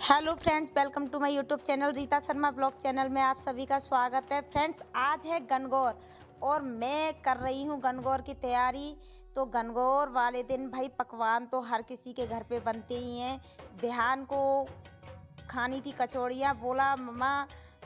Hello friends, welcome to my YouTube channel Rita Sharma blog channel में आप सभी का स्वागत है। फ्रेंड्स, आज है गणगौर और मैं कर रही हूँ गणगौर की तैयारी। तो गणगौर वाले दिन भाई पकवान तो हर किसी के घर पे बनते ही हैं। बिहान को खानी थी कचौड़ियाँ, बोला मम्मा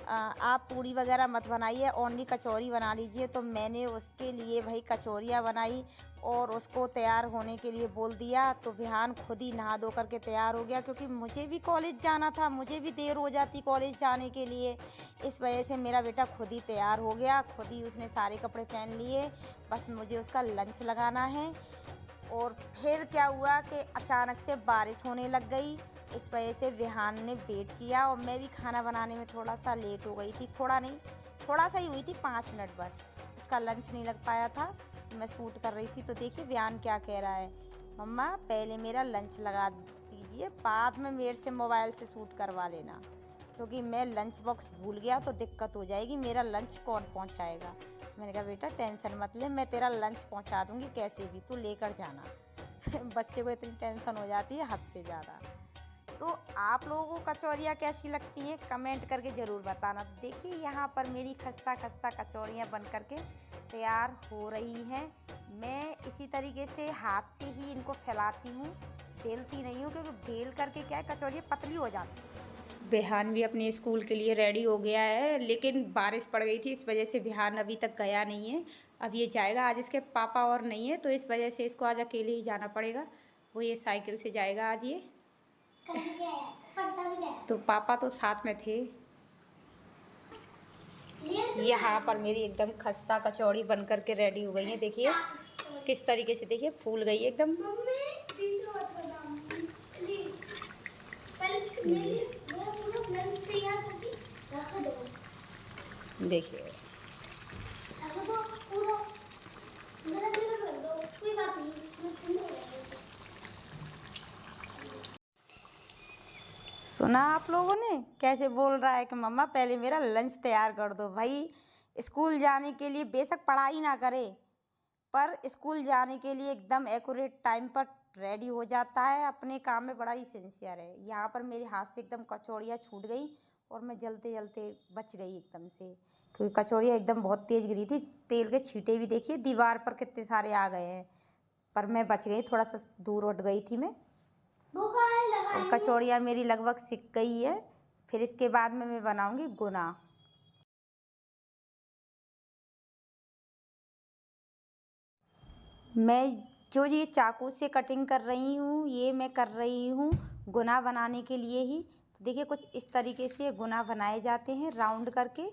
आप पूड़ी वगैरह मत बनाइए, ओनली कचौरी बना लीजिए। तो मैंने उसके लिए भाई कचौरियाँ बनाई और उसको तैयार होने के लिए बोल दिया। तो बिहान खुद ही नहा धो करके तैयार हो गया, क्योंकि मुझे भी कॉलेज जाना था, मुझे भी देर हो जाती कॉलेज जाने के लिए। इस वजह से मेरा बेटा खुद ही तैयार हो गया, खुद ही उसने सारे कपड़े पहन लिए। बस मुझे उसका लंच लगाना है। और फिर क्या हुआ कि अचानक से बारिश होने लग गई। इस वजह से विहान ने वेट किया और मैं भी खाना बनाने में थोड़ा सा लेट हो गई थी। थोड़ा नहीं, थोड़ा सा ही हुई थी, 5 मिनट बस। उसका लंच नहीं लग पाया था, तो मैं शूट कर रही थी। तो देखिए विहान क्या कह रहा है, मम्मा पहले मेरा लंच लगा दीजिए, बाद में मेरे से मोबाइल से शूट करवा लेना, क्योंकि मैं लंच बॉक्स भूल गया तो दिक्कत हो जाएगी, मेरा लंच कौन पहुंचाएगा। तो मैंने कहा बेटा टेंशन मत ले, मैं तेरा लंच पहुंचा दूंगी कैसे भी, तू लेकर जाना। बच्चे को इतनी टेंशन हो जाती है हद से ज़्यादा। तो आप लोगों को कचौरियाँ कैसी लगती हैं कमेंट करके ज़रूर बताना। देखिए यहाँ पर मेरी खस्ता खस्ता कचौरियाँ बन करके तैयार हो रही हैं। मैं इसी तरीके से हाथ से ही इनको फैलाती हूँ, बेलती नहीं हूँ, क्योंकि बेल करके क्या है कचौरियाँ पतली हो जाती हैं। बिहान भी अपने स्कूल के लिए रेडी हो गया है, लेकिन बारिश पड़ गई थी, इस वजह से बिहान अभी तक गया नहीं है। अब ये जाएगा, आज इसके पापा और नहीं है, तो इस वजह से इसको आज अकेले ही जाना पड़ेगा। वो ये साइकिल से जाएगा आज ये। तो पापा तो साथ में थे। यहाँ पर मेरी एकदम खस्ता कचौड़ी बन करके रेडी हो गई है। देखिए किस तरीके से, देखिए फूल गई है एकदम। देखिए सुना आप लोगों ने कैसे बोल रहा है कि मम्मा पहले मेरा लंच तैयार कर दो। भाई स्कूल जाने के लिए बेशक पढ़ाई ना करे, पर स्कूल जाने के लिए एकदम एक्यूरेट टाइम पर रेडी हो जाता है, अपने काम में बड़ा ही सिंसियर है। यहाँ पर मेरे हाथ से एकदम कचौड़ियाँ छूट गई और मैं जलते जलते बच गई एकदम से, क्योंकि कचौड़ियाँ एकदम बहुत तेज़ गिरी थी। तेल के छींटे भी देखिए दीवार पर कितने सारे आ गए हैं, पर मैं बच गई, थोड़ा सा दूर उठ गई थी मैं। और कचौड़ियाँ मेरी लगभग सिक गई है। फिर इसके बाद में मैं बनाऊंगी गुना। मैं जो ये चाकू से कटिंग कर रही हूँ, ये मैं कर रही हूँ गुना बनाने के लिए ही। तो देखिए कुछ इस तरीके से गुना बनाए जाते हैं राउंड करके।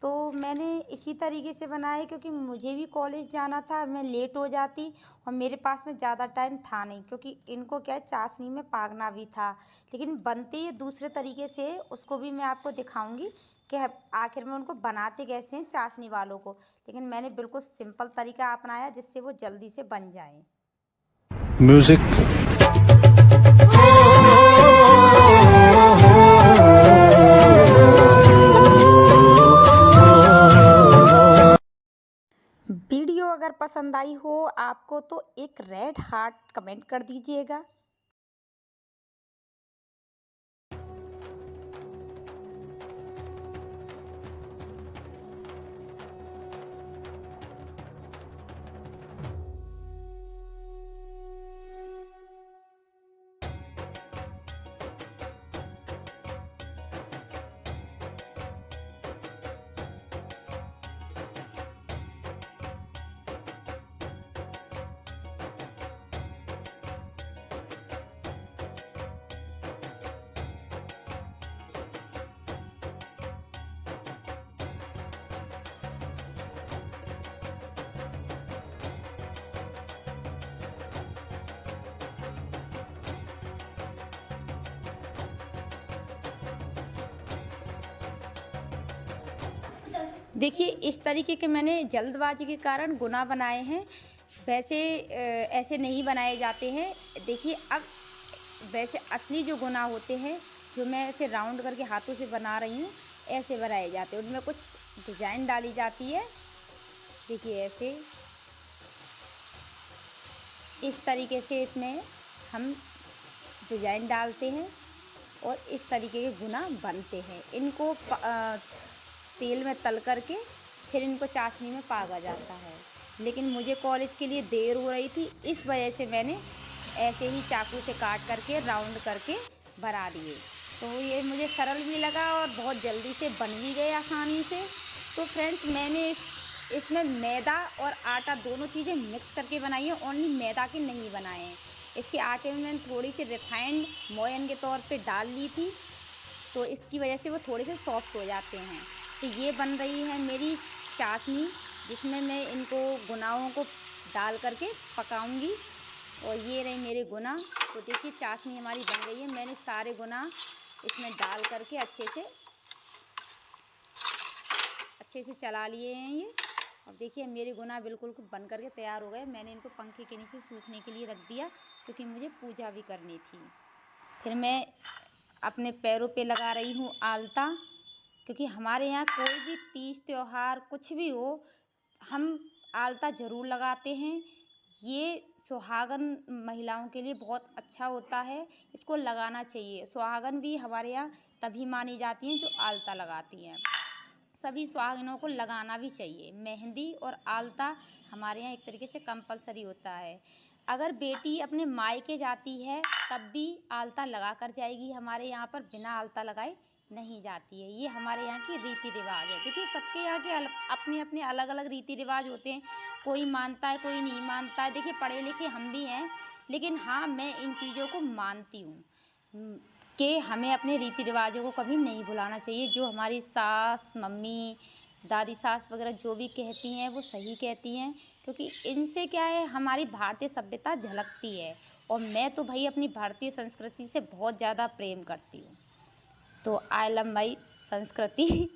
तो मैंने इसी तरीके से बनाया, क्योंकि मुझे भी कॉलेज जाना था, मैं लेट हो जाती और मेरे पास में ज़्यादा टाइम था नहीं, क्योंकि इनको क्या है चाशनी में पागना भी था। लेकिन बनते ये दूसरे तरीके से, उसको भी मैं आपको दिखाऊंगी कि आखिर में उनको बनाते कैसे हैं चाशनी वालों को। लेकिन मैंने बिल्कुल सिंपल तरीका अपनाया जिससे वो जल्दी से बन जाएं। म्यूजिक। वीडियो अगर पसंद आई हो आपको तो एक रेड हार्ट कमेंट कर दीजिएगा। देखिए इस तरीके के मैंने जल्दबाजी के कारण गुना बनाए हैं। वैसे ऐसे नहीं बनाए जाते हैं। देखिए अब वैसे असली जो गुना होते हैं, जो मैं ऐसे राउंड करके हाथों से बना रही हूँ, ऐसे बनाए जाते हैं। उनमें कुछ डिज़ाइन डाली जाती है। देखिए ऐसे इस तरीके से इसमें हम डिज़ाइन डालते हैं। और इस तरीके के गुना बनते हैं। इनको तेल में तल करके फिर इनको चाशनी में पागा जाता है। लेकिन मुझे कॉलेज के लिए देर हो रही थी, इस वजह से मैंने ऐसे ही चाकू से काट करके राउंड करके बना लिए। तो ये मुझे सरल भी लगा और बहुत जल्दी से बन भी गए आसानी से। तो फ्रेंड्स, मैंने इसमें मैदा और आटा दोनों चीज़ें मिक्स करके बनाई है, ओनली मैदा के नहीं बनाए हैं। इसके आटे में मैंने थोड़ी सी रिफाइंड मोयन के तौर पे डाल ली थी, तो इसकी वजह से वो थोड़े से सॉफ्ट हो जाते हैं। तो ये बन रही है मेरी चाशनी, जिसमें मैं इनको गुनाहों को डाल करके पकाऊंगी। और ये रहे मेरे गुना। तो देखिए चाशनी हमारी बन गई है। मैंने सारे गुना इसमें डाल करके अच्छे से चला लिए हैं ये। अब देखिए मेरे गुना बिल्कुल बन करके तैयार हो गए। मैंने इनको पंखे के नीचे सूखने के लिए रख दिया, क्योंकि मुझे पूजा भी करनी थी। फिर मैं अपने पैरों पे लगा रही हूँ आलता, क्योंकि हमारे यहाँ कोई भी तीज त्यौहार कुछ भी हो, हम आलता ज़रूर लगाते हैं। ये सुहागन महिलाओं के लिए बहुत अच्छा होता है, इसको लगाना चाहिए। सुहागन भी हमारे यहाँ तभी मानी जाती हैं जो आलता लगाती हैं। सभी सुहागिनों को लगाना भी चाहिए। मेहंदी और आलता हमारे यहाँ एक तरीके से कंपलसरी होता है। अगर बेटी अपने मायके जाती है तब भी आलता लगा कर जाएगी। हमारे यहाँ पर बिना आलता लगाए नहीं जाती है। ये हमारे यहाँ की रीति रिवाज है। देखिए सबके यहाँ के अपने अपने अलग अलग रीति रिवाज होते हैं। कोई मानता है, कोई नहीं मानता है। देखिए पढ़े लिखे हम भी हैं, लेकिन हाँ, मैं इन चीज़ों को मानती हूँ कि हमें अपने रीति रिवाजों को कभी नहीं भुलाना चाहिए। जो हमारी सास, मम्मी, दादी सास वगैरह जो भी कहती हैं वो सही कहती हैं, क्योंकि इनसे क्या है, हमारी भारतीय सभ्यता झलकती है। और मैं तो भाई अपनी भारतीय संस्कृति से बहुत ज़्यादा प्रेम करती हूँ। तो आई लव माई संस्कृति।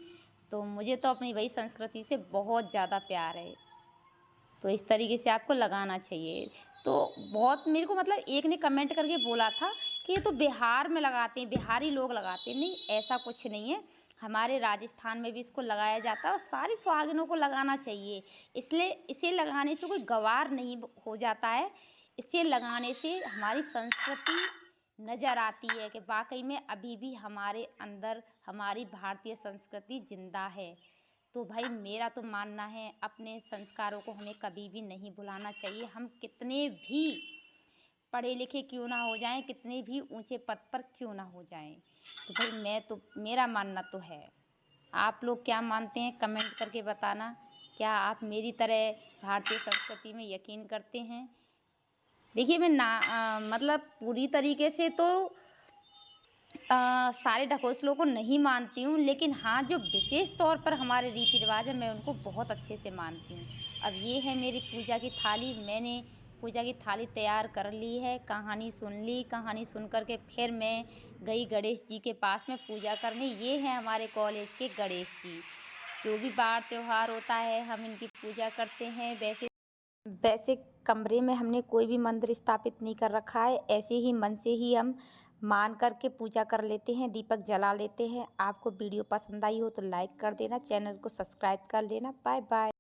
तो मुझे तो अपनी वही संस्कृति से बहुत ज़्यादा प्यार है। तो इस तरीके से आपको लगाना चाहिए। तो बहुत मेरे को मतलब एक ने कमेंट करके बोला था कि ये तो बिहार में लगाते हैं, बिहारी लोग लगाते हैं। नहीं, ऐसा कुछ नहीं है। हमारे राजस्थान में भी इसको लगाया जाता है और सारी सुहागिनों को लगाना चाहिए। इसलिए इसे लगाने से कोई गवार नहीं हो जाता है। इसे लगाने से हमारी संस्कृति नज़र आती है कि वाकई में अभी भी हमारे अंदर हमारी भारतीय संस्कृति जिंदा है। तो भाई मेरा तो मानना है अपने संस्कारों को हमें कभी भी नहीं भुलाना चाहिए। हम कितने भी पढ़े लिखे क्यों ना हो जाएं, कितने भी ऊंचे पद पर क्यों ना हो जाएं, तो भाई मेरा मानना तो है। आप लोग क्या मानते हैं कमेंट करके बताना। क्या आप मेरी तरह भारतीय संस्कृति में यकीन करते हैं? देखिए मैं मतलब पूरी तरीके से तो सारे ढकोसलों को नहीं मानती हूँ, लेकिन हाँ, जो विशेष तौर पर हमारे रीति रिवाज है मैं उनको बहुत अच्छे से मानती हूँ। अब ये है मेरी पूजा की थाली। मैंने पूजा की थाली तैयार कर ली है। कहानी सुन ली। कहानी सुन कर के फिर मैं गई गणेश जी के पास में पूजा करने। ये हैं हमारे कॉलेज के गणेश जी। जो भी बार त्यौहार होता है हम इनकी पूजा करते हैं। वैसे कमरे में हमने कोई भी मंदिर स्थापित नहीं कर रखा है। ऐसे ही मन से ही हम मान करके पूजा कर लेते हैं, दीपक जला लेते हैं। आपको वीडियो पसंद आई हो तो लाइक कर देना, चैनल को सब्सक्राइब कर लेना। Bye bye.